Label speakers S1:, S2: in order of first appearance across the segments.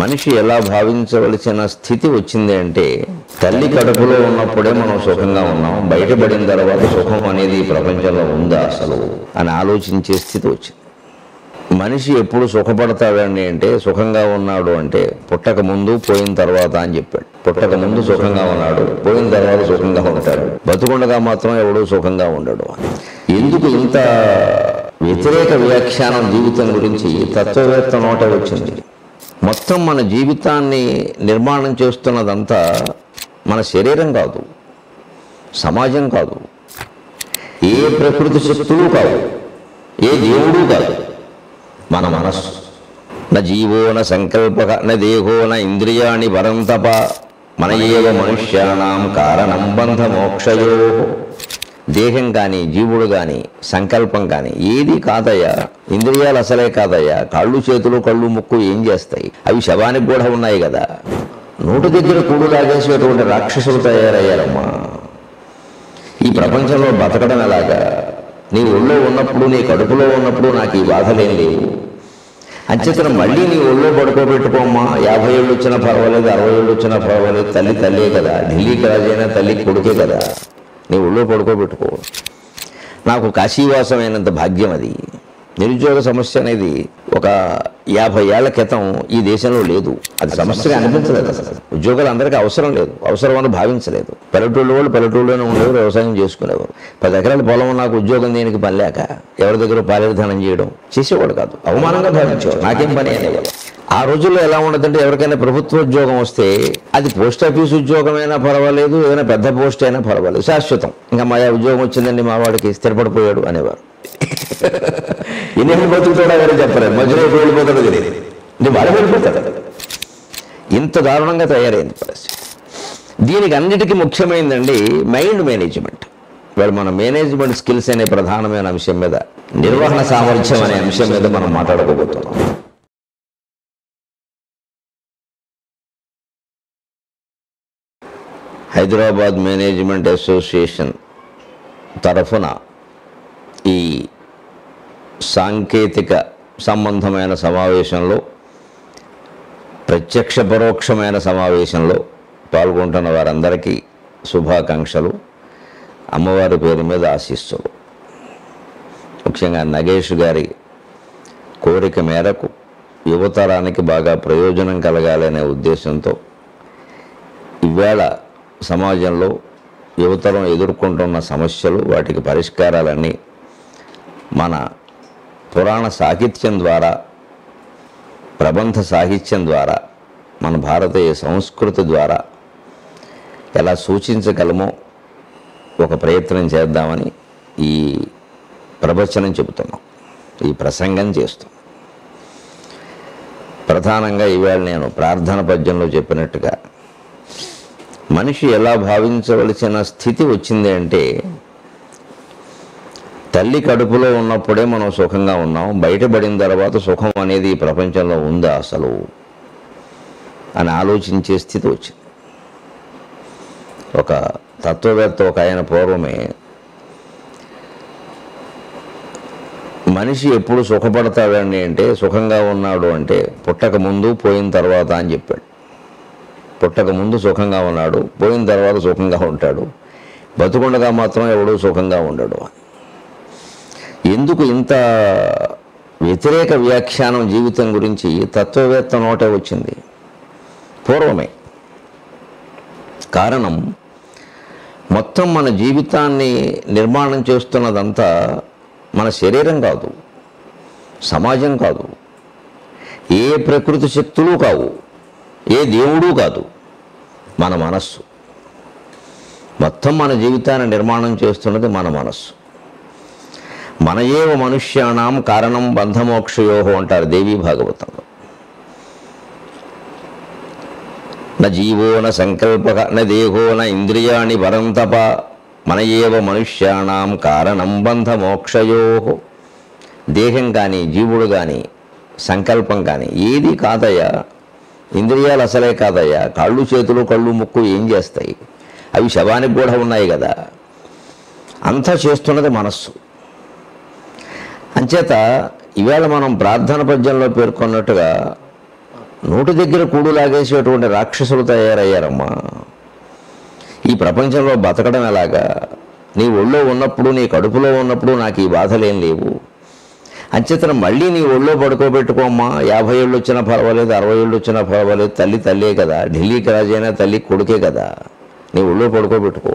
S1: మనిషి ఎలా భావించవలసిన స్థితి వచ్చింది అంటే, తల్లి కడుపులో ఉన్నప్పుడే మనం సుఖంగా ఉన్నాం, బయటపడిన తర్వాత సుఖం అనేది ఈ ప్రపంచంలో ఉందా అసలు అని ఆలోచించే స్థితి వచ్చింది. మనిషి ఎప్పుడు సుఖపడతాడండి అంటే, సుఖంగా ఉన్నాడు అంటే పుట్టక ముందు పోయిన తర్వాత అని చెప్పాడు. పుట్టక ముందు సుఖంగా ఉన్నాడు, పోయిన తర్వాత సుఖంగా ఉంటాడు, బతుకుండగా మాత్రం ఎవడూ సుఖంగా ఉండడు. ఎందుకు ఇంత వ్యతిరేక వ్యాఖ్యానం జీవితం గురించి తత్వవేత్త నోట వచ్చింది? మొత్తం మన జీవితాన్ని నిర్మాణం చేస్తున్నదంతా మన శరీరం కాదు, సమాజం కాదు, ఏ ప్రకృతి శక్తులు కాదు, ఏ దేవుడు కాదు, మన మనస్సు. న జీవో న సంకల్పక న దేహో న ఇంద్రియాణి వరంతప మన ఏవ మనుష్యాణం కారణం బంధ మోక్షయో. దేహం కానీ, జీవుడు కానీ, సంకల్పం కానీ ఏది కాదయ్యా, ఇంద్రియాలు అసలే కాదయ్యా. కాళ్ళు చేతులు కళ్ళు ముక్కు ఏం చేస్తాయి? అవి శవానికి కూడా ఉన్నాయి కదా. నోటి దగ్గర కూడు లాగేసేటువంటి రాక్షసులు తయారయ్యారమ్మా. ఈ ప్రపంచంలో బతకడం ఎలాగా? నీ ఒళ్ళో ఉన్నప్పుడు, నీ కడుపులో ఉన్నప్పుడు నాకు ఈ బాధలేం లేవు. అంచేతన మళ్ళీ నీ ఒళ్ళో పడుకోబెట్టుకోమ్మా. 50 ఏళ్ళు వచ్చినా పర్వాలేదు, 60 ఏళ్ళు వచ్చినా పర్వాలేదు, తల్లి తల్లే కదా. ఢిల్లీకి రాజైనా తల్లి కొడుకే కదా. నీ ఒళ్ళో పడుకోబెట్టుకో. నాకు కాశీవాసమైనంత భాగ్యం అది. నిరుద్యోగ సమస్య అనేది ఒక 50 ఏళ్ల క్రితం ఈ దేశంలో లేదు. అది సమస్యగా అనిపించలేదు. అసలు ఉద్యోగాలు అందరికీ అవసరం లేదు, అవసరం అని భావించలేదు. పల్లెటూళ్ళు వాళ్ళు పల్లెటూళ్ళలోనే ఉండేవారు, వ్యవసాయం చేసుకునేవారు. 10 ఎకరాల పొలం నాకు ఉద్యోగం దేనికి పని లేక ఎవరి దగ్గర పాలిధానం చేయడం చేసేవాడు కాదు, అవమానంగా భావించేవాడు. నాకేం పని అనేవాడు. ఆ రోజుల్లో ఎలా ఉండదంటే, ఎవరికైనా ప్రభుత్వ ఉద్యోగం వస్తే అది పోస్ట్ ఆఫీస్ ఉద్యోగమైనా పర్వాలేదు, ఏదైనా పెద్ద పోస్ట్ అయినా పర్వాలేదు, శాశ్వతం. ఇంకా మా ఉద్యోగం వచ్చిందండి మా వాడికి స్థిరపడిపోయాడు అనేవారు. ఎన్ని బతుకుతాడో ఎవరు చెప్పలేదు, మధ్యలో వెళ్ళిపోతాడో తెలియదు, అంటే వాడు వెళ్ళిపోతాడు. ఇంత దారుణంగా తయారైంది పరిస్థితి. దీనికి అన్నిటికీ ముఖ్యమైనదండి మైండ్ మేనేజ్మెంట్. వాళ్ళు మన మేనేజ్మెంట్ స్కిల్స్ అనే ప్రధానమైన అంశం మీద, నిర్వహణ సామర్థ్యం అనే అంశం మీద మనం మాట్లాడుకోబోతున్నాం. హైదరాబాద్ మేనేజ్మెంట్ అసోసియేషన్ తరఫున ఈ సాంకేతిక సంబంధమైన సమావేశంలో, ప్రత్యక్ష పరోక్షమైన సమావేశంలో పాల్గొంటున్న వారందరికీ శుభాకాంక్షలు, అమ్మవారి పేరు మీద ఆశీస్సులు. ముఖ్యంగా నగేష్ గారి కోరిక మేరకు యువతరానికి బాగా ప్రయోజనం కలగాలనే ఉద్దేశంతో ఇవాళ సమాజంలో యువతరం ఎదుర్కొంటున్న సమస్యలు, వాటికి పరిష్కారాలన్నీ మన పురాణ సాహిత్యం ద్వారా, ప్రబంధ సాహిత్యం ద్వారా, మన భారతీయ సంస్కృతి ద్వారా ఎలా సూచించగలమో ఒక ప్రయత్నం చేద్దామని ఈ ప్రవచనం చెబుతున్నాం, ఈ ప్రసంగం చేస్తున్నాం. ప్రధానంగా ఇవాళ నేను ప్రార్థన పద్యంలో చెప్పినట్టుగా, మనిషి ఎలా భావించవలసిన స్థితి వచ్చింది అంటే, తల్లి కడుపులో ఉన్నప్పుడే మనం సుఖంగా ఉన్నాం, బయటపడిన తర్వాత సుఖం అనేది ఈ ప్రపంచంలో ఉందా అసలు అని ఆలోచించే స్థితి వచ్చింది. ఒక తత్వవేత్త ఒక ఆయన పూర్వమే, మనిషి ఎప్పుడు సుఖపడతాడండి అంటే, సుఖంగా ఉన్నాడు అంటే పుట్టక ముందు పోయిన తర్వాత అని చెప్పాడు. పుట్టక ముందు సుఖంగా ఉన్నాడు, పోయిన తర్వాత సుఖంగా ఉంటాడు, బతుకుండగా మాత్రం ఎవడూ సుఖంగా ఉండడు. ఎందుకు ఇంత వ్యతిరేక వ్యాఖ్యానం జీవితం గురించి తత్వవేత్త నోట వచ్చింది? పూర్వమే. కారణం, మొత్తం మన జీవితాన్ని నిర్మాణం చేస్తున్నదంతా మన శరీరం కాదు, సమాజం కాదు, ఏ ప్రకృతి శక్తులు కావు, ఏ దేవుడు కాదు, మన మనస్సు. మొత్తం మన జీవితాన్ని నిర్మాణం చేస్తున్నది మన మనస్సు. మన ఏవ మనుష్యాణం కారణం బంధమోక్షయోహో అంటారు దేవీ భాగవతంలో. న జీవో న సంకల్పక న దేహో న ఇంద్రియాణి వరంతప మన ఏవ మనుష్యాణం కారణం బంధమోక్షయోహో. దేహం కానీ, జీవుడు కానీ, సంకల్పం కానీ ఏది కాదయ్యా, ఇంద్రియాలు అసలే కాదయ్యా. కాళ్ళు చేతులు కళ్ళు ముక్కు ఏం చేస్తాయి? అవి శవానికి కూడా ఉన్నాయి కదా. అంతా చేస్తున్నది మనస్సు. అంచేత ఈవేళ మనం ప్రార్థన పద్యంలో పేర్కొన్నట్టుగా నోటి దగ్గర కూడు లాగేసేటువంటి రాక్షసులు తయారయ్యారమ్మా. ఈ ప్రపంచంలో బతకడం ఎలాగా? నీ ఒళ్ళో ఉన్నప్పుడు, నీ కడుపులో ఉన్నప్పుడు నాకు ఈ బాధలేం లేవు. అంచేతన మళ్ళీ నీ ఒళ్ళో పడుకోబెట్టుకోమ్మా. 50 ఏళ్ళు వచ్చినా పర్వాలేదు, 60 ఏళ్ళు వచ్చినా పర్వాలేదు, తల్లి తల్లే కదా. ఢిల్లీకి రాజైనా తల్లి కొడుకే కదా. నీ ఒళ్ళో పడుకోబెట్టుకో.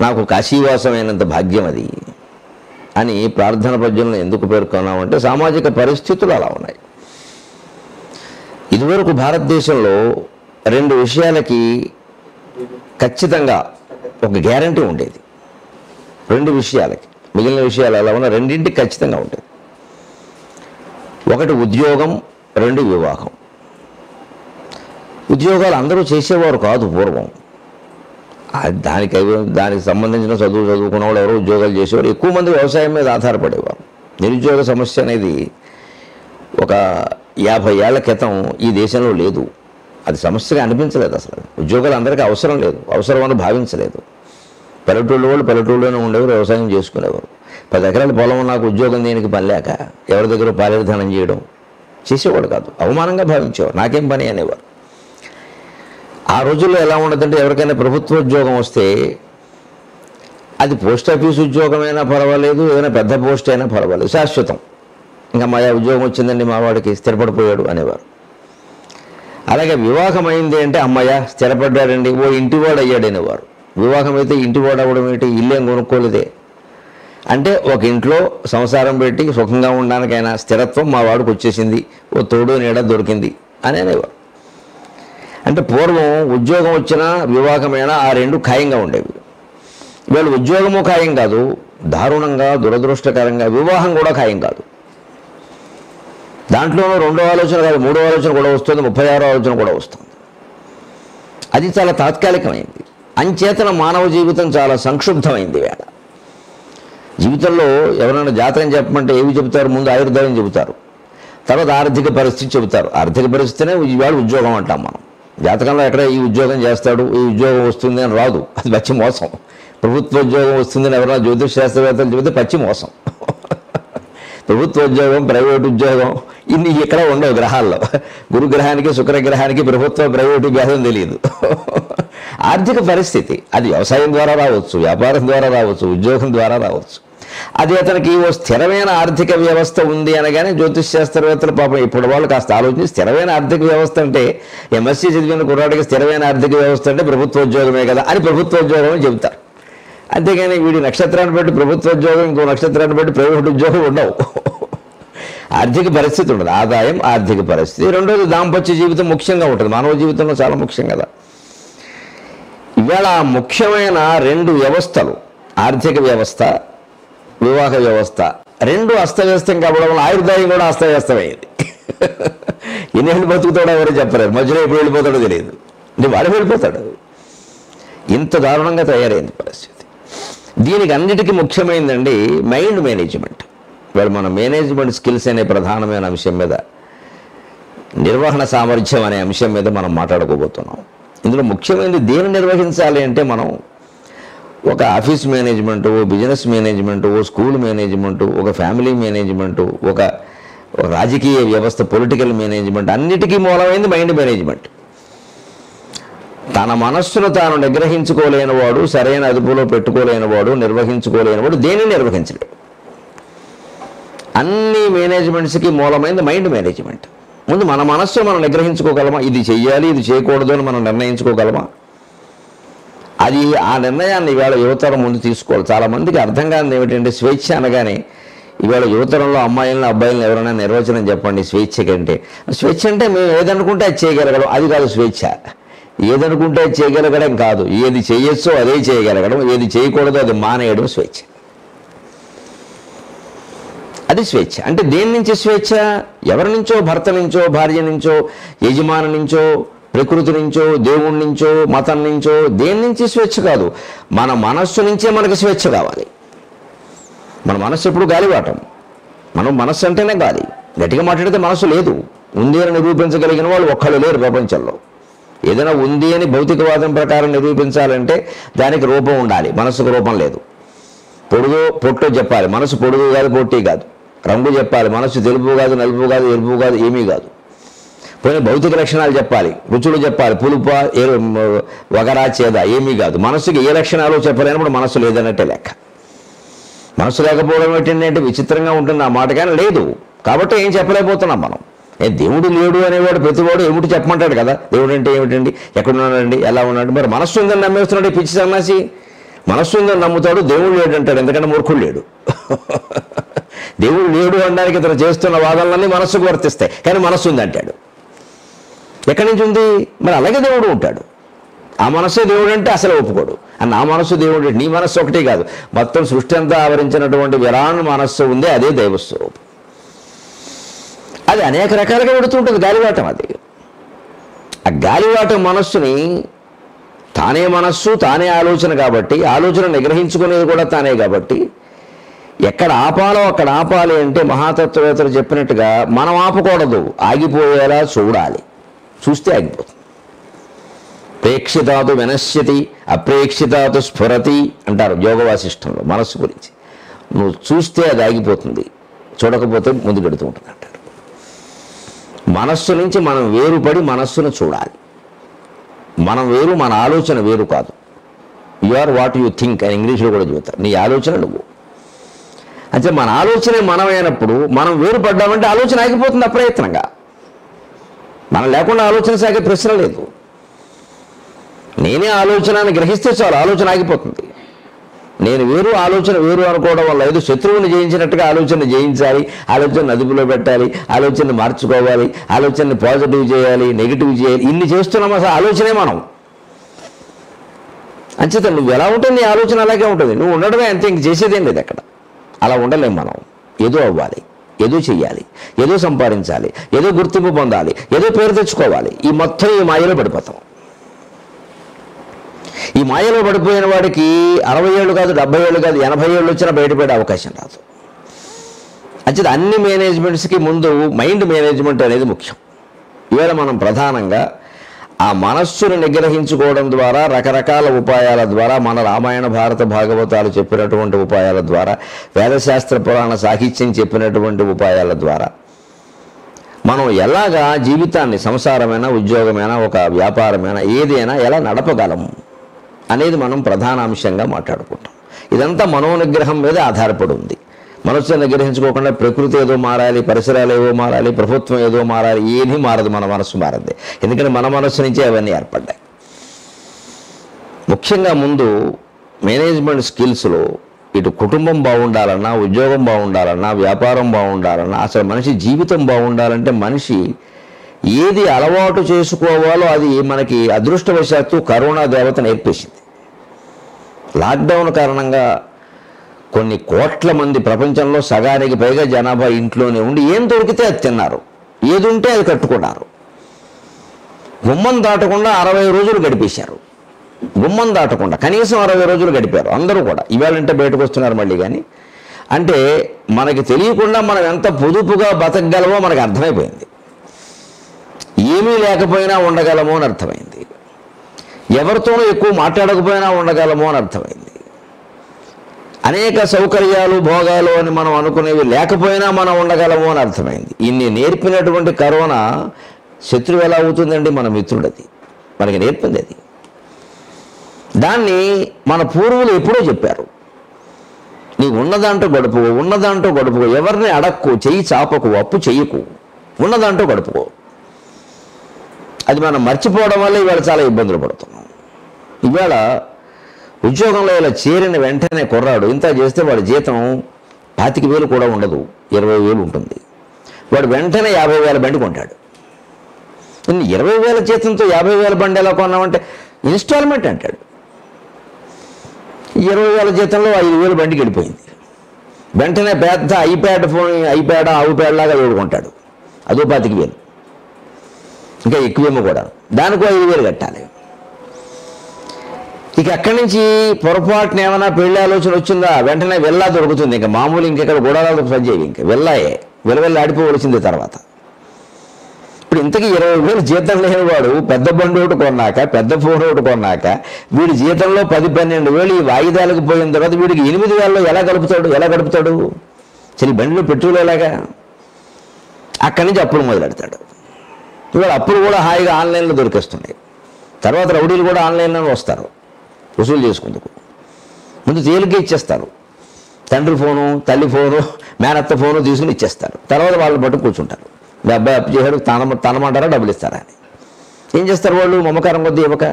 S1: నాకు కాశీవాసమైనంత భాగ్యం అది అని ప్రార్థన పద్యంలో ఎందుకు పేర్కొన్నామంటే సామాజిక పరిస్థితులు అలా ఉన్నాయి. ఇదివరకు భారతదేశంలో 2 విషయాలకి ఖచ్చితంగా ఒక గ్యారంటీ ఉండేది. 2 విషయాలకి, మిగిలిన విషయాలు అలా ఉన్న రెండింటికి ఖచ్చితంగా ఉండేది. ఒకటి ఉద్యోగం, 2 వివాహం. ఉద్యోగాలు అందరూ చేసేవారు కాదు పూర్వం. దానికి సంబంధించిన చదువుకున్న వాళ్ళు ఎవరో ఉద్యోగాలు చేసేవారు. ఎక్కువ మంది వ్యవసాయం మీద ఆధారపడేవారు. నిరుద్యోగ సమస్య అనేది ఒక 50 ఏళ్ల క్రితం ఈ దేశంలో లేదు. అది సమస్యగా అనిపించలేదు. అసలు ఉద్యోగాలు అందరికీ అవసరం లేదు, అవసరం అని భావించలేదు. పల్లెటూళ్ళు వాళ్ళు పల్లెటూళ్ళలోనే ఉండేవారు, వ్యవసాయం చేసుకునేవారు. 10 ఎకరాల పొలం నాకు ఉద్యోగం దేనికి పని లేక ఎవరి దగ్గర పాలిర్ధనం చేయడం చేసేవాడు కాదు. అవమానంగా భావించేవారు. నాకేం పని అనేవారు. ఆ రోజుల్లో ఎలా ఉండదంటే ఎవరికైనా ప్రభుత్వ ఉద్యోగం వస్తే అది పోస్ట్ ఆఫీస్ ఉద్యోగమైనా పర్వాలేదు, ఏదైనా పెద్ద పోస్ట్ అయినా పర్వాలేదు, శాశ్వతం. ఇంకా మా ఉద్యోగం వచ్చిందండి, మా వాడికి స్థిరపడిపోయాడు అనేవారు. అలాగే వివాహం అయింది అంటే అమ్మయ్య స్థిరపడ్డాడండి, ఓ ఇంటివాడు అయ్యాడు అనేవారు. వివాహం అయితే ఇంటివాడు అవ్వడం ఏంటి? ఇల్లేం కొనుక్కోలేదే. అంటే ఒక ఇంట్లో సంసారం పెట్టి సుఖంగా ఉండడానికైనా స్థిరత్వం మా వాడికి వచ్చేసింది, ఓ తోడు నీడ దొరికింది అని అనేవారు. అంటే పూర్వం ఉద్యోగం వచ్చినా వివాహమైనా ఆ 2 ఖాయంగా ఉండేవి. వీళ్ళు ఉద్యోగము ఖాయం కాదు, దారుణంగా దురదృష్టకరంగా వివాహం కూడా ఖాయం కాదు. దాంట్లోనూ 2వ ఆలోచన కాదు, 3వ ఆలోచన కూడా వస్తుంది, 36వ ఆలోచన కూడా వస్తుంది. అది చాలా తాత్కాలికమైంది. అంచేతన మానవ జీవితం చాలా సంక్షుబ్ధమైంది. వేళ జీవితంలో ఎవరైనా జాతకం చెప్పమంటే ఏవి చెబుతారు? ముందు ఆయుర్దాయం చెబుతారు, తర్వాత ఆర్థిక పరిస్థితి చెబుతారు. ఆర్థిక పరిస్థితినే ఇవాళ ఉద్యోగం అంటాం మనం. జాతకంలో ఎక్కడ ఈ ఉద్యోగం చేస్తాడు, ఈ ఉద్యోగం వస్తుంది అని రాదు. అది పచ్చి మోసం. ప్రభుత్వ ఉద్యోగం వస్తుందని ఎవరైనా జ్యోతిష్ శాస్త్రవేత్తలు చెబితే పచ్చి మోసం. ప్రభుత్వ ఉద్యోగం, ప్రైవేటు ఉద్యోగం ఇన్ని ఇక్కడ ఉండవు గ్రహాల్లో. గురుగ్రహానికి శుక్రగ్రహానికి ప్రభుత్వ ప్రైవేటు భేదం తెలియదు. ఆర్థిక పరిస్థితి అది వ్యవసాయం ద్వారా రావచ్చు, వ్యాపారం ద్వారా రావచ్చు, ఉద్యోగం ద్వారా రావచ్చు. అది అతనికి ఓ స్థిరమైన ఆర్థిక వ్యవస్థ ఉంది అనగానే జ్యోతిష్ శాస్త్రవేత్తలు పాపం ఇప్పుడు వాళ్ళు కాస్త ఆలోచించి స్థిరమైన ఆర్థిక వ్యవస్థ అంటే ఎంఎస్సీ చదివిన కుర్రాడికి స్థిరమైన ఆర్థిక వ్యవస్థ అంటే ప్రభుత్వ ఉద్యోగమే కదా అని ప్రభుత్వ ఉద్యోగం చెబుతారు. అంతేగాని వీడి నక్షత్రాన్ని బట్టి ప్రభుత్వ ఉద్యోగం, ఇంకో నక్షత్రాన్ని బట్టి ప్రైవేట్ ఉద్యోగం ఉండవు. ఆర్థిక పరిస్థితి ఉండదు, ఆదాయం, ఆర్థిక పరిస్థితి. రెండోది దాంపత్య జీవితం ముఖ్యంగా ఉంటుంది, మానవ జీవితంలో చాలా ముఖ్యం కదా. ఇవాళ ముఖ్యమైన 2 వ్యవస్థలు, ఆర్థిక వ్యవస్థ, వివాహ వ్యవస్థ, 2 అస్తవ్యస్తం కావడం వల్ల ఆయుర్దాయం కూడా అస్తవ్యస్తమైంది. ఎన్నేళ్ళు బతుకుతాడో ఎవరు చెప్పలేరు, మధ్యలో ఎప్పుడు వెళ్ళిపోతాడో తెలియదు. అంటే వాడు వెళ్ళిపోతాడు. ఇంత దారుణంగా తయారైంది పరిస్థితి. దీనికి అన్నిటికీ ముఖ్యమైనదండి మైండ్ మేనేజ్మెంట్. ఇవాళ మన మేనేజ్మెంట్ స్కిల్స్ అనే ప్రధానమైన అంశం మీద, నిర్వహణ సామర్థ్యం అనే అంశం మీద మనం మాట్లాడుకోబోతున్నాం. ఇందులో ముఖ్యమైనది దేన్ని నిర్వహించాలి అంటే మనం ఒక office management, business management, school management, ఒక ఫ్యామిలీ మేనేజ్మెంటు, ఒక రాజకీయ వ్యవస్థ, పొలిటికల్ మేనేజ్మెంట్, అన్నిటికీ మూలమైంది మైండ్ మేనేజ్మెంట్. తన మనస్సును తాను నిగ్రహించుకోలేనివాడు, సరైన అదుపులో పెట్టుకోలేనివాడు, నిర్వహించుకోలేనివాడు దేనిని నిర్వహించలేడు. అన్ని మేనేజ్మెంట్స్కి మూలమైంది మైండ్ మేనేజ్మెంట్. ముందు మన మనస్సు మనం నిగ్రహించుకోగలమా? ఇది చెయ్యాలి, ఇది చేయకూడదు అని మనం నిర్ణయించుకోగలమా? అది ఆ నిర్ణయాన్ని ఇవాళ యువతరం ముందు తీసుకోవాలి. చాలామందికి అర్థం కానిది ఏమిటంటే స్వేచ్ఛ అనగానే ఇవాళ యువతరంలో అమ్మాయిలను అబ్బాయిలను ఎవరైనా నిర్వచనం చెప్పండి స్వేచ్ఛ కంటే. స్వేచ్ఛ అంటే మేము ఏదనుకుంటే అది చేయగలగడం, అది కాదు స్వేచ్ఛ. ఏదనుకుంటే అది చేయగలగడం కాదు, ఏది చేయొచ్చో అదే చేయగలగడం, ఏది చేయకూడదో అది మానేయడం స్వేచ్ఛ. అది స్వేచ్ఛ. అంటే దేని నుంచి స్వేచ్ఛ? ఎవరి నుంచో, భర్త నుంచో, భార్య నుంచో, యజమాని నుంచో, ప్రకృతి నుంచో, దేవుడి నుంచో, మతం నుంచో, దేని నుంచి స్వేచ్ఛ కాదు. మన మనస్సు నుంచే మనకు స్వేచ్ఛ కావాలి. మన మనస్సు ఎప్పుడు గాలివాటం. మనం మనస్సు అంటేనే గాలి. గట్టిగా మాట్లాడితే మనస్సు లేదు. ఉంది అని నిరూపించగలిగిన వాళ్ళు ఒక్కళ్ళు లేరు ప్రపంచంలో. ఏదైనా ఉంది అని భౌతికవాదం ప్రకారం నిరూపించాలంటే దానికి రూపం ఉండాలి. మనస్సుకు రూపం లేదు. పొడుగు పొట్టు చెప్పాలి, మనసు పొడుగు కాదు, పొట్టి కాదు. రంగు చెప్పాలి, మనసు తెలుపు కాదు, నలుపు కాదు, ఎరుపు కాదు, ఏమీ కాదు. పోయిన భౌతిక లక్షణాలు చెప్పాలి, రుచులు చెప్పాలి, పులుప వగరా చేద ఏమీ కాదు. మనస్సుకి ఏ లక్షణాలు చెప్పలేనప్పుడు మనస్సు లేదన్నట్టే లెక్క. మనస్సు లేకపోవడం ఏంటంటే విచిత్రంగా ఉంటుంది ఆ మాట, కానీ లేదు కాబట్టి ఏం చెప్పలేకపోతున్నాం మనం. దేవుడు లేడు అనేవాడు ప్రతివాడు ఏమిటి చెప్పమంటాడు కదా. దేవుడు అంటే ఏమిటండి, ఎక్కడున్నాడండి, ఎలా ఉన్నాడు. మరి మనస్సు ఉందని నమ్మేస్తున్నాడు ఈ పిచ్చి సన్నాసి. మనస్సు ఉందని నమ్ముతాడు, దేవుడు లేడు అంటాడు. ఎందుకంటే మూర్ఖుడు లేడు. దేవుడు లేడు అనడానికి ఇతను చేస్తున్న వాదనలన్నీ మనస్సుకు వర్తిస్తాయి, కానీ మనస్సు ఉంది అంటాడు. ఎక్కడి నుంచి ఉంది మరి? అలాగే దేవుడు ఉంటాడు. ఆ మనస్సే దేవుడు అంటే అసలు ఒప్పుకోడు. ఆ మనస్సు దేవుడు, నీ మనస్సు ఒకటే కాదు, మొత్తం సృష్టి అంతా ఆవరించినటువంటి విరాన్ మనస్సు ఉంది, అదే దైవస్వరూపం. అది అనేక రకాలుగా పెడుతుంటుంది గాలివాటం. అది ఆ గాలివాటం మనస్సుని తానే మనస్సు, తానే ఆలోచన కాబట్టి, ఆలోచన నిగ్రహించుకునేది కూడా తానే కాబట్టి, ఎక్కడ ఆపాలో అక్కడ ఆపాలి అంటే మహాతత్వవేత్తలు చెప్పినట్టుగా మనం ఆపకూడదు, ఆగిపోయేలా చూడాలి. చూస్తే ఆగిపోతుంది. ప్రేక్షితాతు వినశ్యతి అప్రేక్షితాతు స్ఫురతి అంటారు యోగ వాసిష్టంలో మనస్సు గురించి. నువ్వు చూస్తే అది ఆగిపోతుంది, చూడకపోతే ముందు పెడుతూ ఉంటుంది అంటారు. మనస్సు నుంచి మనం వేరుపడి మనస్సును చూడాలి. మనం వేరు, మన ఆలోచన వేరు కాదు. You are what you think అని ఇంగ్లీష్లో కూడా చెబుతారు. నీ ఆలోచన నువ్వు. అంటే మన ఆలోచనే మనమైనప్పుడు మనం వేరుపడ్డామంటే ఆలోచన ఆగిపోతుంది అప్రయత్నంగా. మనం లేకుండా ఆలోచన సాగే ప్రశ్న లేదు. నేనే ఆలోచనని గ్రహిస్తే చాలు, ఆలోచన ఆగిపోతుంది. నేను వేరు, ఆలోచన వేరు అనుకోవడం వల్ల ఏదో శత్రువుని జయించినట్టుగా ఆలోచన జయించాలి, ఆలోచన అదుపులో పెట్టాలి, ఆలోచనని మార్చుకోవాలి, ఆలోచనని పాజిటివ్ చేయాలి, నెగిటివ్ చేయాలి, ఇన్ని చేస్తున్నాం. అసలు ఆలోచనే మనం. అంచేత నువ్వు ఎలా ఉంటుంది నీ ఆలోచన అలాగే ఉంటుంది. నువ్వు ఉండడమే అంతే, ఇంక చేసేదేం లేదు అక్కడ. అలా ఉండలేం మనం. ఏదో అవ్వాలి, ఏదో చెయ్యాలి, ఏదో సంపాదించాలి, ఏదో గుర్తింపు పొందాలి, ఏదో పేరు తెచ్చుకోవాలి. ఈ మొత్తం ఈ మాయలో పడిపోతాం. ఈ మాయలో పడిపోయిన వాడికి 60 ఏళ్ళు కాదు, 70 ఏళ్ళు కాదు, 80 ఏళ్ళు వచ్చినా బయటపడే అవకాశం రాదు. అంటే అన్ని మేనేజ్మెంట్స్కి ముందు మైండ్ మేనేజ్మెంట్ అనేది ముఖ్యం. ఇవాళ మనం ప్రధానంగా ఆ మనస్సును నిగ్రహించుకోవడం ద్వారా, రకరకాల ఉపాయాల ద్వారా, మన రామాయణ భారత భాగవతాలు చెప్పినటువంటి ఉపాయాల ద్వారా, వేదశాస్త్ర పురాణ సాహిత్యం చెప్పినటువంటి ఉపాయాల ద్వారా మనం ఎలాగా జీవితాన్ని, సంసారమైనా, ఉద్యోగమైనా, ఒక వ్యాపారమైనా, ఏదైనా ఎలా నడపగలము అనేది మనం ప్రధాన అంశంగా మాట్లాడుకుంటాం. ఇదంతా మనోనిగ్రహం మీద ఆధారపడి ఉంది. మనస్సును నిగ్రహించుకోకుండా ప్రకృతి ఏదో మారాలి, పరిసరాలు ఏవో మారాలి, ప్రభుత్వం ఏదో మారాలి, ఏమీ మారదు. మన మనస్సు మారద్ది. ఎందుకంటే మన మనస్సు నుంచే అవన్నీ ఏర్పడ్డాయి. ముఖ్యంగా ముందు మేనేజ్మెంట్ స్కిల్స్లో ఇటు కుటుంబం బాగుండాలన్నా, ఉద్యోగం బాగుండాలన్నా, వ్యాపారం బాగుండాలన్నా, అసలు మనిషి జీవితం బాగుండాలంటే మనిషి ఏది అలవాటు చేసుకోవాలో అది మనకి అదృష్టవశాత్తు కరోనా దేవత నేర్పేసింది. లాక్డౌన్ కారణంగా కొన్ని కోట్ల మంది, ప్రపంచంలో సగానికి పైగా జనాభా ఇంట్లోనే ఉండి ఏం దొరికితే అది తిన్నారు, ఏది ఉంటే అది కట్టుకున్నారు. గుమ్మం దాటకుండా 60 రోజులు గడిపేశారు. గుమ్మం దాటకుండా కనీసం 60 రోజులు గడిపారు అందరూ కూడా. ఇవాళంటే బయటకు వస్తున్నారు మళ్ళీ. కానీ అంటే మనకి తెలియకుండా మనం ఎంత పొదుపుగా బతకగలమో మనకు అర్థమైపోయింది. ఏమీ లేకపోయినా ఉండగలమో అని అర్థమైంది. ఎవరితోనూ ఎక్కువ మాట్లాడకపోయినా ఉండగలమో అని అర్థమైంది. అనేక సౌకర్యాలు, భోగాలు అని మనం అనుకునేవి లేకపోయినా మనం ఉండగలము అని అర్థమైంది. ఇన్ని నేర్పినటువంటి కరోనా శత్రువు ఎలా అవుతుందండి? మన మిత్రుడది, మనకి నేర్పింది అది. దాన్ని మన పూర్వులు ఎప్పుడో చెప్పారు. నీకు ఉన్నదాంటో గడుపుకో, ఉన్నదాంటో గడుపుకో, ఎవరిని అడక్కు, చెయ్యి చాపకు, అప్పు చెయ్యకు, ఉన్నదాంటో గడుపుకో. అది మనం మర్చిపోవడం వల్ల ఇవాళ చాలా ఇబ్బందులు పడుతున్నాం. ఇవాళ ఉద్యోగంలో ఇలా చేరిన వెంటనే కుర్రాడు ఇంత చేస్తే వాడి జీతం 25,000 కూడా ఉండదు, 20,000 ఉంటుంది. వాడు వెంటనే 50,000 బండి కొంటాడు. 20,000 జీతంతో 50,000 బండి ఎలా కొన్నామంటే ఇన్స్టాల్మెంట్ అంటాడు. 20,000 జీతంలో 5,000 బండికి వెళ్ళిపోయింది. వెంటనే పెద్ద ఐప్యాడ్ ఫోన్, ఐప్యాడ్ ఆవుప్యాడ్ లాగా వేడుకుంటాడు, అదో 25,000, ఇంకా ఎక్కువేమో కూడా. దానికో 5,000 కట్టాలి. ఇక అక్కడి నుంచి పొరపాటున ఏమైనా పెళ్లి ఆలోచన వచ్చిందా, వెంటనే వెళ్ళా దొరుకుతుంది. ఇంకా మామూలు ఇంకెక్కడ గోడాలతో పనిచేయవి, ఇంకా వెళ్ళాయే వెళ్ళి ఆడిపోవలసింది. తర్వాత ఇప్పుడు ఇంతకీ 20,000 జీతం లేనివాడు పెద్ద బండి ఒకటి కొన్నాక, పెద్ద ఫోన్ ఒకటి కొన్నాక, వీడి జీతంలో 10-12,000 ఈ వాయిదాలకు పోయిన తర్వాత వీడికి 8,000లో ఎలా గడుపుతాడు? సరే బండిలో పెట్రోల్ ఎలాగా? అక్కడి నుంచి అప్పుడు మొదలెడతాడు. ఇవాళ అప్పుడు కూడా హాయిగా ఆన్లైన్లో దొరికేస్తున్నాయి. తర్వాత రౌడీలు కూడా ఆన్లైన్లోనే వస్తారు వసూలు చేసుకుందుకు. ముందు తేలిగ్గా ఇచ్చేస్తారు. తండ్రి ఫోను, తల్లి ఫోను, మేనత్త ఫోను తీసుకుని ఇచ్చేస్తారు. తర్వాత వాళ్ళు పట్టు కూర్చుంటారు. మీ అబ్బాయి అప్పు చేశాడు, తనమంటారా డబ్బులు ఇస్తారా అని. ఏం చేస్తారు వాళ్ళు? మమకారం కొద్దీ ఇవ్వక.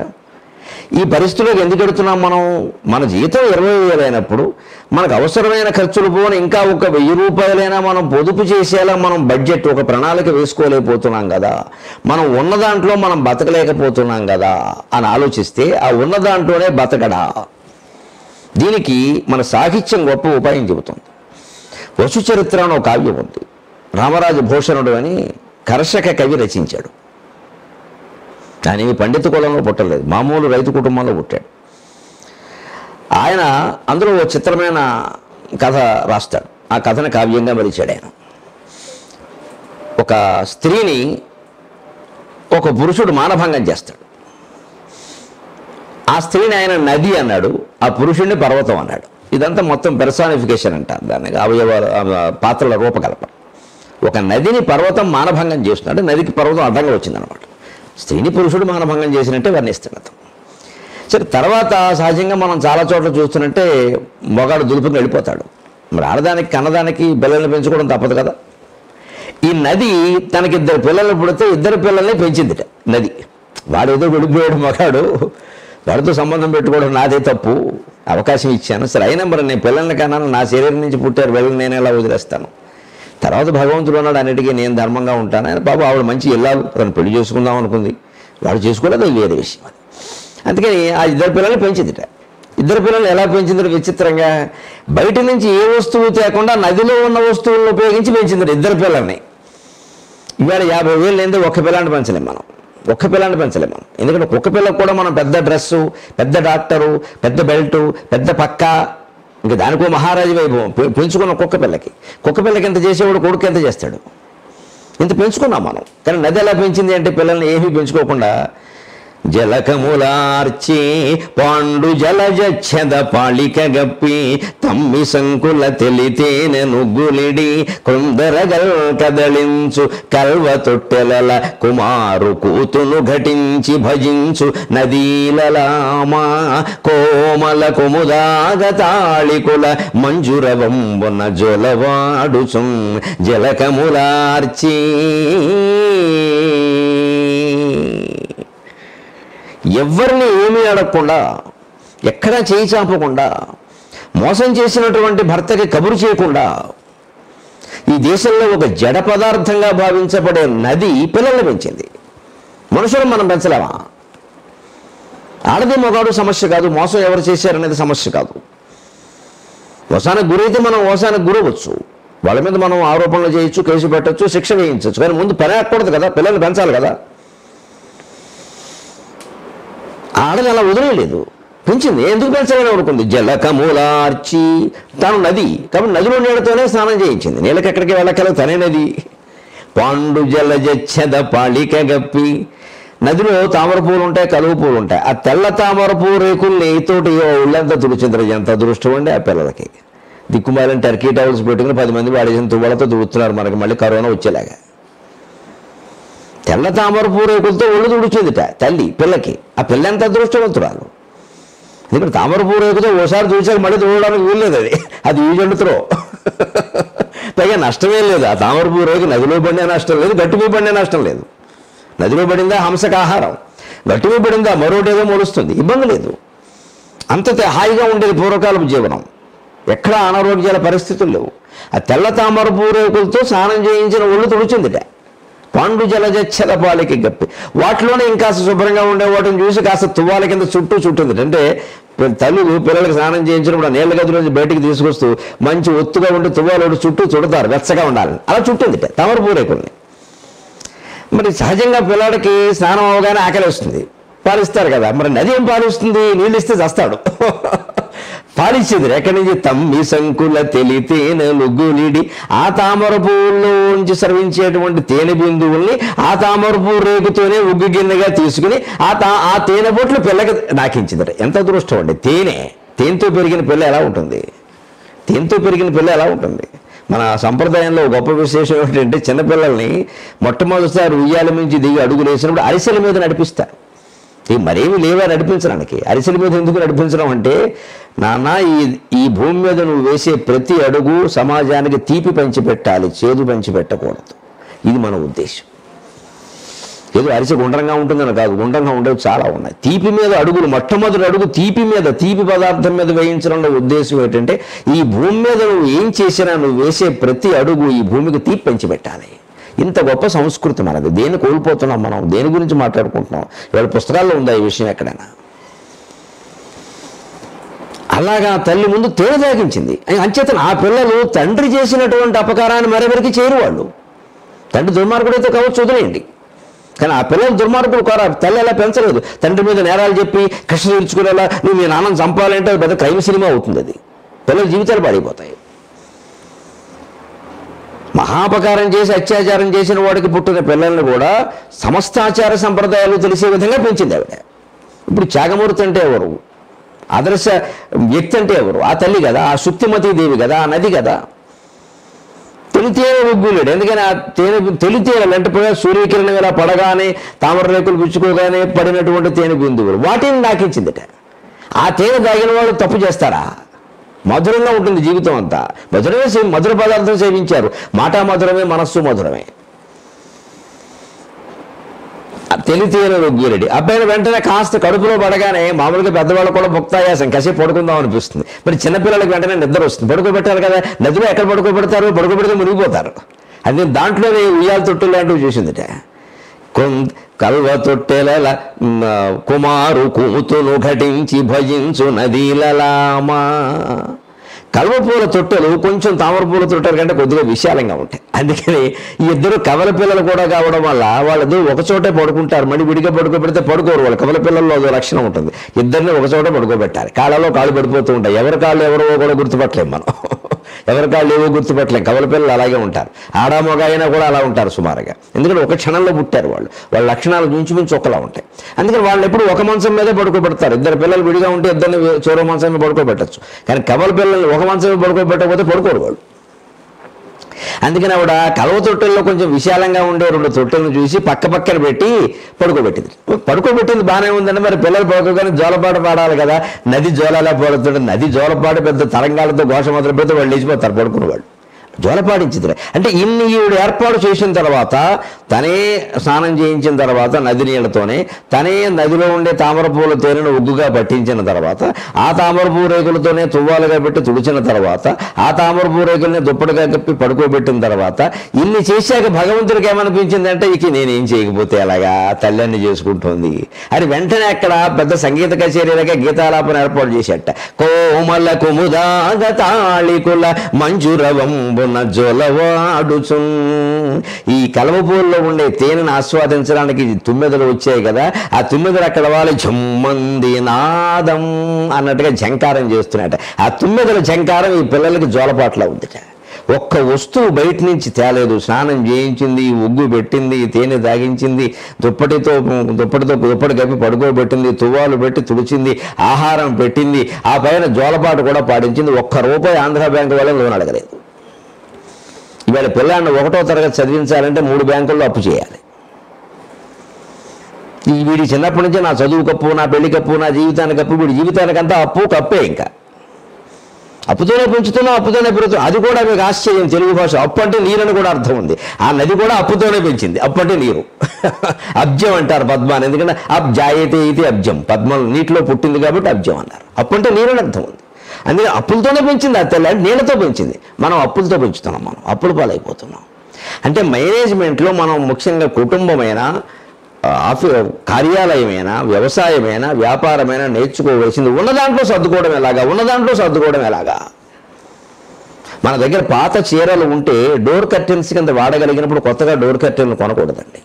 S1: ఈ పరిస్థితుల్లోకి ఎందుకు ఎడుతున్నాం మనం? మన జీతం 20,000 అయినప్పుడు మనకు అవసరమైన ఖర్చులు పోని ఇంకా ఒక 1,000 రూపాయలైనా మనం పొదుపు చేసేలా మనం బడ్జెట్ ఒక ప్రణాళిక వేసుకోలేకపోతున్నాం కదా, మనం ఉన్న దాంట్లో మనం బతకలేకపోతున్నాం కదా అని ఆలోచిస్తే ఆ ఉన్న దాంట్లోనే బతకడా? దీనికి మన సాహిత్యం గొప్ప ఉపాయం చెబుతుంది. వసు చరిత్ర అని ఒక కావ్యం ఉంది. రామరాజు భూషణుడు అని కర్షక కవి రచించాడు. ఆయన పండిత కులంలో పుట్టలేదు, మామూలు రైతు కుటుంబంలో పుట్టాడు. ఆయన అందులో ఒక చిత్రమైన కథ రాస్తాడు. ఆ కథను కావ్యంగా మలిచాడు ఆయన. ఒక స్త్రీని ఒక పురుషుడు మానభంగం చేస్తాడు. ఆ స్త్రీని ఆయన నది అన్నాడు, ఆ పురుషుడిని పర్వతం అన్నాడు. ఇదంతా మొత్తం పెర్సానిఫికేషన్ అంటారు దానికి, అవయవాల పాత్రల రూపకల్పన. ఒక నదిని పర్వతం మానభంగం చేస్తున్నాడు, నదికి పర్వతం అడ్డంగా వచ్చిందనమాట. స్త్రీని పురుషుడు మానభంగం చేసినట్టే వర్ణిస్తాడు అతను. సరే, తర్వాత సహజంగా మనం చాలా చోట్ల చూస్తున్నట్టే మొగాడు దులుపుని వెళ్ళిపోతాడు. మరి ఆడదానికి కన్నదానికి పిల్లల్ని పెంచుకోవడం తప్పదు కదా. ఈ నది తనకి 2 పిల్లలు పుడితే 2 పిల్లల్ని పెంచిందిట నది. వాడు ఏదో వెళ్ళిపోయాడు మగాడు, వాడితో సంబంధం పెట్టుకోవడం నాదే తప్పు, అవకాశం ఇచ్చాను. సరే, అయినా మరి నేను పిల్లల్ని కన్నాను, నా శరీరం నుంచి పుట్టారు పిల్లల్ని నేను ఎలా వదిలేస్తాను? తర్వాత భగవంతుడు అన్నాడు అన్నిటికీ నేను ధర్మంగా ఉంటాను. ఆయన బాబు ఆవిడ మంచి ఇల్లాలు, తను పెళ్లి చేసుకుందాం అనుకుంది, వాడు చేసుకోలేదు, అది వేరే విషయం. అందుకని ఆ 2 పిల్లల్ని పెంచిందిట. 2 పిల్లలు ఎలా పెంచిందిట విచిత్రంగా, బయట నుంచి ఏ వస్తువు తేకుండా నదిలో ఉన్న వస్తువులను ఉపయోగించి పెంచిందిట 2 పిల్లల్ని. ఇవాళ 50,000 లేనిదే ఒక్క పిల్లాన్ని పెంచలేం మనం, ఒక్క పిల్లాన్ని పెంచలేం మనం. ఎందుకంటే ఒక్క పిల్లకు కూడా మనం పెద్ద డ్రెస్సు, పెద్ద డాక్టరు, పెద్ద బెల్టు, పెద్ద పక్క, ఇంకా దానికో మహారాజు వైభవం. పెంచుకున్న కుక్క పిల్లకి ఎంత చేసేవాడు కొడుకు ఎంత చేస్తాడు? ఇంత పెంచుకున్నాం మనం. కానీ నది ఎలా పెంచింది అంటే పిల్లల్ని ఏమీ పెంచుకోకుండా జలకములార్చి పాండు జలజచ్చద పాళిక గప్పి తమ్మి సంకుల తెలితేనె నుగ్గులిడి కొందరగల్ కదలించు కల్వ తొట్టెలల కుమారు కూతును ఘటించి భజించు నదీలలామా కోమల కుముదాగ తాళికుల మంజురవంబున జొలవాడుచుం జలకములార్చి. ఎవరిని ఏమీ అడగకుండా, ఎక్కడా చేయి చాపకుండా, మోసం చేసినటువంటి భర్తకి కబురు చేయకుండా ఈ దేశంలో ఒక జడ పదార్థంగా భావించబడే నది పిల్లల్ని పెంచింది. మనుషులు మనం పెంచలేమా? ఆడది మగాడు సమస్య కాదు, మోసం ఎవరు చేశారనేది సమస్య కాదు. మోసానికి గురైతే మనం మోసానికి గురవచ్చు, వాళ్ళ మీద మనం ఆరోపణలు చేయొచ్చు, కేసు పెట్టచ్చు, శిక్ష వేయించవచ్చు. కానీ ముందు పని ఆకూడదు కదా, పిల్లల్ని పెంచాలి కదా. ఆడది అలా వదిలేయలేదు, పెంచింది. ఎందుకు పెంచాలని అనుకుంది? జలకములార్చి, తాను నది కాబట్టి నదిలో నీళ్ళతోనే స్నానం చేయించింది. నీళ్ళకి ఎక్కడికి వెళ్ళకలేదు, తనే నది. పాండు జలజచ్చద పాళిక గప్పి, నదిలో తామర పూలు ఉంటాయి, కలువ పూలు ఉంటాయి. ఆ తెల్ల తామర పువ్వు రేకులు నెయ్యితోటి ఒళ్ళంతా తుడిచింది. ఎంత అదృష్టం అండి ఆ పిల్లలకి. దిక్కుమాలని టర్కీ టవల్స్ పెట్టుకుని 10 మంది వాడేసిన తువ్వలతో తుడుతున్నారు మనకి మళ్ళీ కరోనా వచ్చేలాగా. తెల్ల తామర పువ్వు రేకులతో ఒళ్ళు తుడిచిందిట తల్లి పిల్లకి. ఆ పిల్ల ఎంత అదృష్టవంతురాలు. ఇప్పుడు తామర పువ్వు రేకుతో ఓసారి చూసాక మళ్ళీ తుడవడానికి వీల్లేదు, అది ఈజెండుతో. పైగా నష్టమేం లేదు. ఆ తామర పువ్వు రేకు నదిలో పడినా నష్టం లేదు, గట్టి మీద పడినా నష్టం లేదు. నదిలో పడిందా హంసక ఆహారం, గట్టి మీద పడిందా మరోటేదో మొలుస్తుంది, ఇబ్బంది లేదు. అంత హాయిగా ఉండేది పూర్వకాలపు జీవనం, ఎక్కడా అనారోగ్యాల పరిస్థితులు లేవు. ఆ తెల్ల తామర పువ్వు రేకులతో స్నానం చేయించిన ఒళ్ళు తుడిచిందిట. పాండు జలజచ్చల పాలికి గప్పి, వాటిలోనే ఇంకాస్త శుభ్రంగా ఉండే వాటిని చూసి కాస్త తువ్వాల కింద చుట్టుంది. అంటే తల్లులు పిల్లలకి స్నానం చేయించినప్పుడు ఆ నీళ్ళ గదిలోంచి బయటికి తీసుకొస్తూ మంచి ఒత్తుగా ఉండి తువ్వాలు చుట్టూ చుడతారు, వెచ్చగా ఉండాలని. అలా చుట్టిందిట తామర పువ్వు రేకుల్ని. మరి సహజంగా పిల్లాడికి స్నానం అవగానే ఆకలి వస్తుంది, పాలిస్తారు కదా. మరి నది ఏం పాలిస్తుంది? నీళ్ళు ఇస్తే చస్తాడు. పాలిచ్చేది ఎక్కడి నుంచి? తమ్మి సంకుల తెలితేనె నుగ్గులిడి, ఆ తామర పువ్వుల్లోంచి స్రవించేటువంటి తేనె బిందువుల్ని ఆ తామర పువ్వు రేకుతోనే ఉగ్గు గిన్నెగా తీసుకుని ఆ తేనె బొట్లు పిల్లకి నాకించిందట. ఎంత అదృష్టం అండి. తేనెతో పెరిగిన పిల్ల ఎలా ఉంటుంది? తేనెతో పెరిగిన పిల్ల ఎలా ఉంటుంది? మన సంప్రదాయంలో గొప్ప విశేషం ఏమిటంటే చిన్నపిల్లల్ని మొట్టమొదటిసారి ఉయ్యాల నుంచి దిగి అడుగులు వేసినప్పుడు అరిసెల మీద నడిపిస్తారు. మరేమి లేవా నడిపించడానికి, అరిసెల మీద ఎందుకు నడిపించడం అంటే, నాన్న ఈ భూమి మీద నువ్వు వేసే ప్రతి అడుగు సమాజానికి తీపి పంచిపెట్టాలి, చేదు పంచిపెట్టకూడదు. ఇది మన ఉద్దేశం. ఏదో అరిసె గుండ్రంగా ఉంటుందని కాదు, గుండ్రంగా ఉండేవి చాలా ఉన్నాయి. తీపి మీద అడుగులు, మొట్టమొదటి అడుగు తీపి మీద, తీపి పదార్థం మీద వేయించడంలో ఉద్దేశం ఏంటంటే, ఈ భూమి మీద నువ్వు ఏం చేసినా నువ్వు వేసే ప్రతి అడుగు ఈ భూమికి తీపి పంచిపెట్టాలి. ఇంత గొప్ప సంస్కృతి మనది. దేన్ని కోల్పోతున్నాం మనం, దేని గురించి మాట్లాడుకుంటున్నాం? ఇవాళ పుస్తకాల్లో ఉందా ఈ విషయం ఎక్కడైనా? అలాగా తల్లి ముందు తేనె తాగించింది. అంచేతన ఆ పిల్లలు తండ్రి చేసినటువంటి అపకారాన్ని మరెవరికి చేయరు. వాళ్ళు తండ్రి దుర్మార్గుడైతే కావచ్చు, వదిలేయండి, కానీ ఆ పిల్లలు దుర్మార్గుడు కోరా. తల్లి అలా పెంచలేదు. తండ్రి మీద నేరాలు చెప్పి కష్ట తీర్చుకునేలా నువ్వు మీ నాన్నని చంపాలంటే అది పెద్ద క్రైమ్ సినిమా అవుతుంది. అది పిల్లల జీవితాలు పడిపోతాయి. మహాపకారం చేసి అత్యాచారం చేసిన వాడికి పుట్టిన పిల్లల్ని కూడా సమస్తాచార సంప్రదాయాలు తెలిసే విధంగా పెంచింది ఆవిడ. ఇప్పుడు త్యాగమూర్తి అంటే ఎవరు? ఆదర్శ వ్యక్తి అంటే ఎవరు? ఆ తల్లి కదా, ఆ శుక్తిమతీ దేవి కదా, ఆ నది కదా. తొలితేనె ఉగ్గులేడు. ఎందుకని ఆ తొలితేనెలు అంటే సూర్యకిరణం ఇలా పడగానే, తామర రేకులు గుచ్చుకోగానే పడినటువంటి తేనె బిందువులు వాటిని నాకించిందిట. ఆ తేనె తాగిన వాడు తప్పు చేస్తారా? మధురంగా ఉంటుంది జీవితం అంతా. మధుర పదార్థం సేవించారు. మాట మధురమే, మనస్సు మధురమే. తెలితేనె ఉగ్గులేడి. అబ్బాయిని వెంటనే కాస్త కడుపులో పడగానే, మామూలుగా పెద్దవాళ్ళు కూడా భుక్తాయాసం కసి పడుకుందాం అనిపిస్తుంది. మరి చిన్నపిల్లలకి వెంటనే నిద్ర వస్తుంది. పడుకోబెట్టారు కదా, నదిలో ఎక్కడ పడుకోబెడతారు? పడుకోబెడితే మునిగిపోతారు. అది దాంట్లోనే ఉయ్యాల తొట్టులు లాంటివి చేసిందిట. కల్వ తొట్టెల కుమారు కూతును ఘటించి భజించు నదీలలామా. కల్వ పూల తొట్టెలు కొంచెం తామర పూల తొట్టెల కంటే కొద్దిగా విశాలంగా ఉంటాయి. అందుకని ఈ ఇద్దరు కవల పిల్లలు కూడా కావడం వల్ల వాళ్ళిద్దరు ఒకచోటే పడుకుంటారు. మళ్ళీ విడిగా పడుకోబెడితే పడుకోరు. వాళ్ళు కవల పిల్లల్లో అదో లక్షణం ఉంటుంది. ఇద్దరిని ఒకచోట పడుకోబెట్టాలి. కాళ్ళలో కాళ్ళు పడిపోతూ ఉంటాయి. ఎవరి కాళ్ళు ఎవరో కూడా గుర్తుపట్టలేము మనం. ఎవరి కాళ్ళు ఏవో గుర్తుపట్టలేం. కవల పిల్లలు అలాగే ఉంటారు. ఆడా మగ అయినా కూడా అలా ఉంటారు సుమారుగా. ఎందుకంటే ఒక క్షణంలో పుట్టారు వాళ్ళు. వాళ్ళ లక్షణాలు మించుమించు ఒకలా ఉంటాయి. అందుకని వాళ్ళు ఎప్పుడు ఒక మంచం మీదే పడుకోబెడతారు. ఇద్దరు పిల్లలు విడిగా ఉంటే ఇద్దరిని చోరో మంచం మీద పడుకోబెట్టచ్చు. కానీ కవల పిల్లల్ని ఒక మంచం మీద పడుకోబెట్టకపోతే పడుకోరు వాళ్ళు. అందుకని ఆవిడ కలవ తొట్టెల్లో కొంచెం విశాలంగా ఉండే 2 తొట్టెలను చూసి పక్కన పెట్టి పడుకోబెట్టింది. పడుకోబెట్టింది బాగానే ఉందండి. మరి పిల్లలు పడుకోగానే జోలపాట పాడాలి కదా. నది జోలలా పడుతుంటే, నది జోలపాట పెద్ద తరంగాలతో ఘోష మొదలు పెడితే వాళ్ళు లేచిపోతారు పడుకునేవాళ్ళు. జోలపాడించింది. అంటే ఇన్ని ఈవిడ ఏర్పాటు చేసిన తర్వాత, తనే స్నానం చేయించిన తర్వాత నది నీళ్లతోనే, తనే నదిలో ఉండే తామర పూల తేనెను ఉగ్గుగా పట్టించిన తర్వాత, ఆ తామర పూ రేకులతోనే తువ్వాలుగా పెట్టి తుడిచిన తర్వాత, ఆ తామర పూ రేకుల్ని దుప్పటిగా కప్పి పడుకోబెట్టిన తర్వాత, ఇన్ని చేశాక భగవంతుడికి ఏమనిపించిందంటే, ఇక నేనేం చేయకపోతే అలాగా తల్లిని చేసుకుంటోంది అని వెంటనే అక్కడ పెద్ద సంగీత కచేరీలుగా గీతాలాపన ఏర్పాటు చేసేట. కోమల కుముదాగ తాళికుల మంజురవంబు జోలవాడుచు. ఈ కలవపూల్లో ఉండే తేనెను ఆస్వాదించడానికి తుమ్మెదలు వచ్చాయి కదా, ఆ తుమ్మెదలు అక్కడ వాళ్ళు జమ్మంది నాదం అన్నట్టుగా ఝంకారం చేస్తున్నట్ట. ఆ తుమ్మెదల ఝంకారం ఈ పిల్లలకి జోలపాట్లా ఉందిట. ఒక్క వస్తువు బయట నుంచి తేలేదు. స్నానం చేయించింది, ఉగ్గు పెట్టింది, తేనె తాగించింది, దుప్పటి కప్పి పడుకోబెట్టింది, తువ్వాలు పెట్టి తుడిచింది, ఆహారం పెట్టింది, ఆ పైన జోలపాటు కూడా పాటించింది. ₹1 ఆంధ్ర బ్యాంకు వాళ్ళని లోన్ అడగలేదు. ఇవాళ పిల్లాన్ని 1వ తరగతి చదివించాలంటే 3 బ్యాంకుల్లో అప్పు చేయాలి. వీడి చిన్నప్పటి నుంచే నా చదువు కప్పు, నా పెళ్లి కప్పు, నా జీవితానికి కప్పు. వీడి జీవితానికంతా అప్పు కప్పే. ఇంకా అప్పుతోనే పెంచుతున్నాం, అప్పుతోనే పెరుగుతున్నాం. అది కూడా మీకు ఆశ్చర్యం. తెలుగు భాష అప్పు అంటే నీరని కూడా అర్థం ఉంది. ఆ నది కూడా అప్పుతోనే పెంచింది. అప్పు అంటే నీరు. అబ్జం అంటారు పద్మాన్ని. ఎందుకంటే అబ్జాయితే ఇది అబ్జం. పద్మం నీటిలో పుట్టింది కాబట్టి అబ్జం అన్నారు. అప్పు అంటే నీరని అర్థం ఉంది. అందుకే అప్పులతోనే పెంచింది. ఆ తెల్ల నీళ్ళతో పెంచింది. మనం అప్పులతో పెంచుతున్నాం. మనం అప్పుల పాలైపోతున్నాం. అంటే మేనేజ్మెంట్లో మనం ముఖ్యంగా కుటుంబమైనా, కార్యాలయమైనా, వ్యవసాయమైనా, వ్యాపారమైనా నేర్చుకోవలసింది ఉన్న దాంట్లో సర్దుకోవడం ఎలాగా. మన దగ్గర పాత చీరలు ఉంటే డోర్ కర్టెన్స్ కింద వాడగలిగినప్పుడు కొత్తగా డోర్ కర్టెన్లు కొనకూడదండి.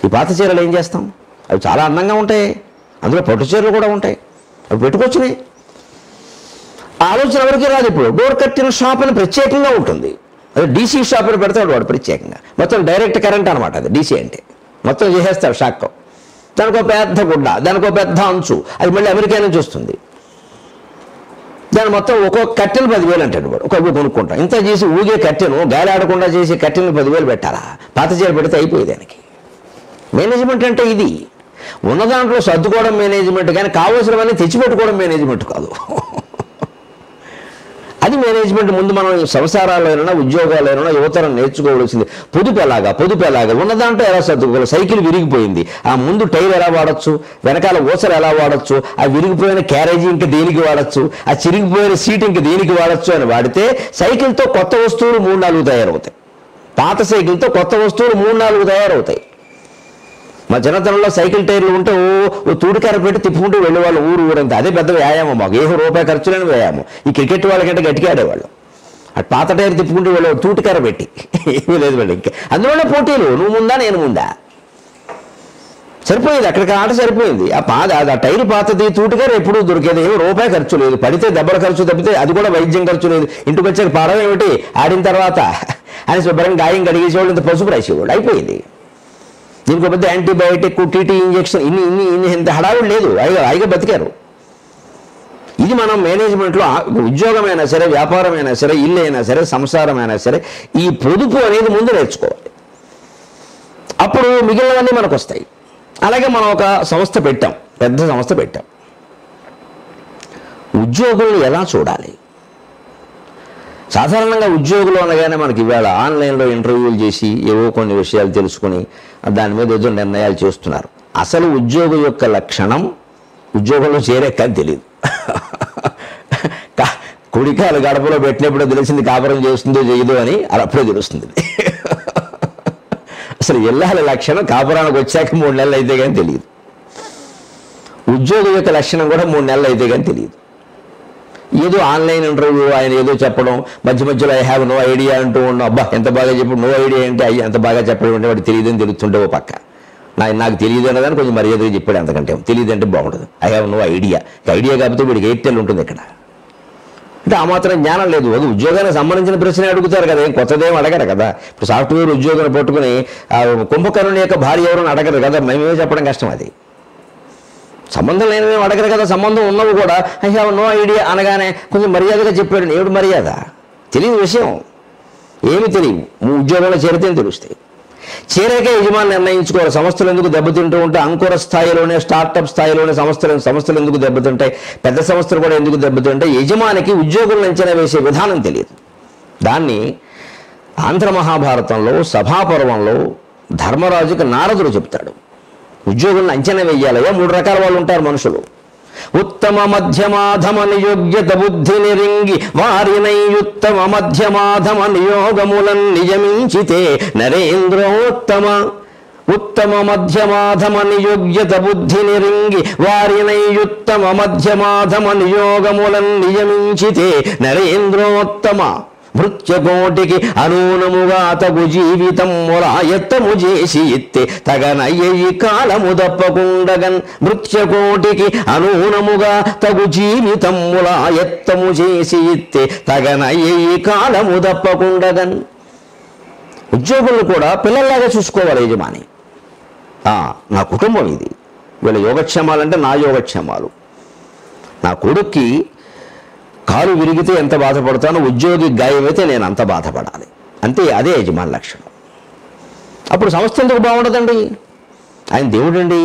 S1: ఈ పాత చీరలు ఏం చేస్తాం? అవి చాలా అందంగా ఉంటాయి. అందులో పట్టు చీరలు కూడా ఉంటాయి. అవి పెట్టుకొచ్చినాయి. ఆలోచన ఎవరికి రాదు. ఇప్పుడు డోర్ కర్టెన్ షాప్ అని ప్రత్యేకంగా ఉంటుంది. అదే డీసీ షాప్ అని పెడతాడు వాడు ప్రత్యేకంగా. మొత్తం డైరెక్ట్ కరెంట్ అనమాట అది. డీసీ అంటే మొత్తం చేసేస్తాడు షాక్. దానికో పెద్ద గుడ్డ, దానికో పెద్ద అంచు. అది మళ్ళీ అమెరికా నుంచి వస్తుంది. దాని మొత్తం ఒక్కొక్క కట్టెలు 10,000 అంటాడు వాడు. ఒక కొనుక్కుంటాం. ఇంత చేసి ఊగే కట్టెను గాలి ఆడకుండా చేసే కట్టెను 10,000 పెట్టాలా? పాత చీర పెడితే అయిపోయేది దానికి. మేనేజ్మెంట్ అంటే ఇది. ఉన్న దాంట్లో సర్దుకోవడం మేనేజ్మెంట్, కానీ కావలసినవన్నీ తెచ్చిపెట్టుకోవడం మేనేజ్మెంట్ కాదు. అది మేనేజ్మెంట్. ముందు మనం సంసారాలైనా ఉద్యోగాలైనా యువతరం నేర్చుకోవాల్సింది. పొదుపు ఎలాగా ఉన్న దాంట్లో ఎలా సర్దుకోవాలి. సైకిల్ విరిగిపోయింది, ఆ ముందు టైర్ ఎలా వాడచ్చు, వెనకాల ఊసలు ఎలా వాడచ్చు, ఆ విరిగిపోయిన క్యారేజీ ఇంకా దేనికి వాడచ్చు, ఆ చిరిగిపోయిన సీట్ ఇంకా దేనికి వాడచ్చు అని వాడితే సైకిల్తో కొత్త వస్తువులు 3-4 తయారవుతాయి. పాత సైకిల్తో కొత్త వస్తువులు 3-4 తయారవుతాయి. మా చిన్నతనంలో సైకిల్ టైర్లు ఉంటే ఓ తూడికార పెట్టి తిప్పుకుంటూ వెళ్ళేవాళ్ళు ఊరంతా. అదే పెద్ద వ్యాయామం మాకు. ఏ రూపాయి ఖర్చు లేని వ్యాయామం. ఈ క్రికెట్ వాళ్ళకంటే గట్టిగా ఆడేవాళ్ళు. అటు పాత టైర్ తిప్పుకుంటూ వెళ్ళేవాళ్ళు తూటికార పెట్టి. ఏమీ లేదు వాళ్ళు. ఇంకా అందులోనే పోటీలు, నువ్వు ముందా నేను ముందా. సరిపోయింది, అక్కడికి ఆట సరిపోయింది. ఆ టైర్ పాతది, తూటికార ఎప్పుడూ దొరికేది. ఏమో రూపాయి ఖర్చు లేదు. పడితే దెబ్బల ఖర్చు తప్పితే అది కూడా వైద్యం ఖర్చు లేదు. ఇంటికి వచ్చాక పాడడం ఏమిటి, ఆడిన తర్వాత అని శుభ్రంగా గాయం కడిగేసేవాళ్ళు, ఇంత పసుపు రాసేవాళ్ళు, అయిపోయింది. దీనికి పెద్ద యాంటీబయాటిక్, టీటీ ఇంజెక్షన్, ఇన్ని ఇంత హడావుడు లేదు. హాయిగా బతికారు. ఇది మనం మేనేజ్మెంట్లో ఉద్యోగమైనా సరే, వ్యాపారమైనా సరే, ఇల్లు అయినా సరే, సంసారమైనా సరే ఈ పొదుపు అనేది ముందు నేర్చుకోవాలి. అప్పుడు మిగిలినవన్నీ మనకు వస్తాయి. అలాగే మనం ఒక సంస్థ పెట్టాం, పెద్ద సంస్థ పెట్టాం. ఉద్యోగులను ఎలా చూడాలి? సాధారణంగా ఉద్యోగులు అనగానే మనకి ఇవాళ ఆన్లైన్లో ఇంటర్వ్యూలు చేసి ఏవో కొన్ని విషయాలు తెలుసుకుని దాని మీద ఏదో నిర్ణయాలు చేస్తున్నారు. అసలు ఉద్యోగం యొక్క లక్షణం ఉద్యోగంలో చేరేకని తెలియదు. కుడికాలు గడపలో పెట్టినప్పుడే తెలిసింది కాపురం చేస్తుందో చేయదో అని, అప్పుడే తెలుస్తుంది. అసలు ఇల్లాల లక్షణం కాపురానికి వచ్చాక 3 నెలలు అయితే కానీ తెలియదు. ఉద్యోగం యొక్క లక్షణం కూడా 3 నెలలు అయితే కానీ తెలియదు. ఏదో ఆన్లైన్ ఇంటర్వ్యూ ఆయన ఏదో చెప్పడం, మధ్యలో ఐ హ్యావ్ నో ఐడియా అంటూ ఉన్నాం. అబ్బా ఎంత బాగా చెప్పాడు. నో ఐడియా అంటే ఎంత బాగా చెప్పడం అంటే వాడు తెలియదని తెలుస్తుంటే ఓ పక్క, నాకు తెలియదు అన్నదాన్ని కొంచెం మర్యాదగా చెప్పాడు. అంతకంటే తెలియదు అంటే బాగుండదు. I have no idea. Idea కాకపోతే వీడికి ఎయిర్టెల్ ఉంటుంది ఇక్కడ. అంటే ఆ మాత్రం జ్ఞానం లేదు. అది ఉద్యోగానికి సంబంధించిన ప్రశ్న అడుగుతారు కదా, ఏం కొత్తదేం అడగరు కదా. ఇప్పుడు సాఫ్ట్వేర్ ఉద్యోగాన్ని పట్టుకుని కుంభకర్ణుని యొక్క భార్య ఎవరైనా అడగరు కదా, మేమే చెప్పడం కష్టం. అది సంబంధం లేనివేం అడగరు కదా. సంబంధం ఉన్నవి కూడా ఐ హ్యావ్ నో ఐడియా అనగానే కొంచెం మర్యాదగా చెప్పాడు. ఏమిటి మర్యాద? తెలియని విషయం, ఏమి తెలియవు. ఉద్యోగంలో చేరితే తెలుస్తాయి. చేరాకే యజమాని నిర్ణయించుకోవాలి. సంస్థలు ఎందుకు దెబ్బతింటూ ఉంటే అంకుర స్థాయిలోనే, స్టార్టప్ స్థాయిలోనే సంస్థలు ఎందుకు దెబ్బతింటాయి, పెద్ద సంస్థలు కూడా ఎందుకు దెబ్బతింటాయి. యజమానికి ఉద్యోగులను అంచనా వేసే విధానం తెలియదు. దాన్ని ఆంధ్ర మహాభారతంలో సభాపర్వంలో ధర్మరాజుకి నారదుడు చెప్తాడు. ఉద్యోగులను అంచనా వెయ్యాలయ్యా. 3 రకాల వాళ్ళు ఉంటారు మనుషులు. ఉత్తమ మధ్యమాధమ నియోగ్యత బుద్ధి నిరింగి వారినైయుత్తమ మధ్యమాధమ నియోగములను నియమించితే నరేంద్రోత్తమ. ఉత్తమ మధ్యమాధమ నియోగ్యత బుద్ధి నిరింగి వారినైయుత్తమ మధ్యమాధమ నియోగములను నియమించితే నరేంద్రోత్తమ. భృత్యకోటికి అనూనముగా తగు జీవితం మొరాయత్తము చేసి ఇత్తే తగనయ్యి కాలము దప్పకుండగన్. భృత్యకోటికి అనూనముగా తగు జీవితం మొరాయత్తము చేసి ఇత్తే తగనయ్యి కాలము దప్పకుండగన్. ఉద్యోగులను కూడా పిల్లల్లాగా చూసుకోవాలి యజమాని. నా కుటుంబం ఇది, వీళ్ళ యోగక్షేమాలంటే నా యోగక్షేమాలు. నా కొడుక్కి కాలు విరిగితే ఎంత బాధపడతానో ఉద్యోగి గాయమైతే నేను అంత బాధపడాలి. అంతే, అదే యజమాని లక్షణం. అప్పుడు సంస్థ ఎందుకు బాగుండదండి? ఆయన దేవుడండి,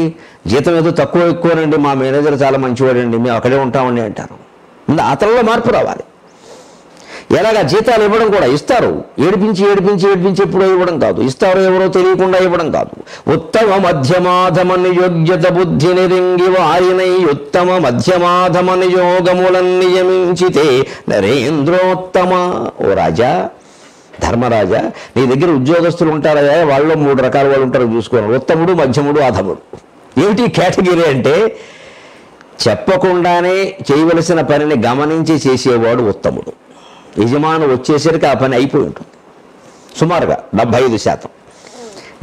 S1: జీతం ఏదో తక్కువ ఎక్కువనండి, మా మేనేజర్ చాలా మంచివాడండి, మేము అక్కడే ఉంటామండి అంటారు. అతనిలో మార్పు రావాలి. ఎలాగా జీతాలు ఇవ్వడం కూడా ఇస్తారు. ఏడిపించి ఎప్పుడో ఇవ్వడం కాదు. ఇస్తారో ఎవరో తెలియకుండా ఇవ్వడం కాదు. ఉత్తమ మధ్యమాధమ నియోగ్యత బుద్ధి నిరింగి వారినై ఉత్తమ మధ్యమాధమ నియోగములను నియమించితే నరేంద్రోత్తమ. ఓ రాజా, ధర్మరాజా, నీ దగ్గర ఉద్యోగస్తులు ఉంటారా? వాళ్ళలో 3 రకాల వాళ్ళు ఉంటారు, చూసుకోవాలి. ఉత్తముడు, మధ్యముడు, అధముడు. ఏమిటి కేటగిరీ అంటే చెప్పకుండానే చేయవలసిన పనిని గమనించి చేసేవాడు ఉత్తముడు. యజమాని వచ్చేసరికి ఆ పని అయిపోయి ఉంటుంది సుమారుగా 75%.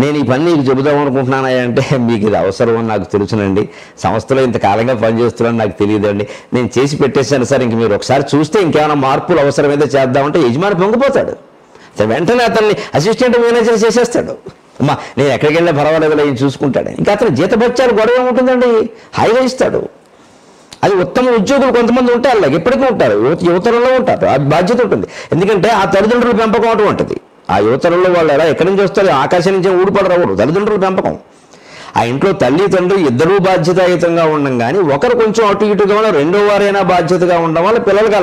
S1: నేను ఈ పని నీకు చెబుదాం అనుకుంటున్నానా అంటే, మీకు ఇది అవసరం అని నాకు తెలుసునండి, సంస్థలో ఇంతకాలంగా పనిచేస్తున్నాను నాకు తెలియదండి, నేను చేసి పెట్టేశాను సార్, ఇంక మీరు ఒకసారి చూస్తే ఇంకేమైనా మార్పులు అవసరమైతే చేద్దామంటే యజమాని పొంగిపోతాడు. వెంటనే అతన్ని అసిస్టెంట్ మేనేజర్ చేసేస్తాడు. అమ్మా నేను ఎక్కడికి వెళ్ళినా పర్వాలేదు, ఆయన చూసుకుంటాడు. ఇంకా అతను జీతభత్యాలు గొడవ ఏముంటుందండి, హాయిగా ఇస్తాడు. అది ఉత్తమ ఉద్యోగులు కొంతమంది ఉంటారు, అలాగే ఎప్పటికీ ఉంటారు, యువతరంలో ఉంటారు, ఆ బాధ్యత ఉంటుంది. ఎందుకంటే ఆ తల్లిదండ్రుల పెంపకం అటువంటిది. ఆ యువతరంలో వాళ్ళు ఎలా ఎక్కడి నుంచి వస్తారు, ఆకాశం నుంచి ఊడిపడరావరు, తల్లిదండ్రుల పెంపకం. ఆ ఇంట్లో తల్లి తండ్రి ఇద్దరూ బాధ్యతాయుతంగా ఉండడం, కానీ ఒకరు కొంచెం అటు ఇటుగా ఉన్న రెండో వారైనా బాధ్యతగా ఉండడం వల్ల పిల్లలకి ఆ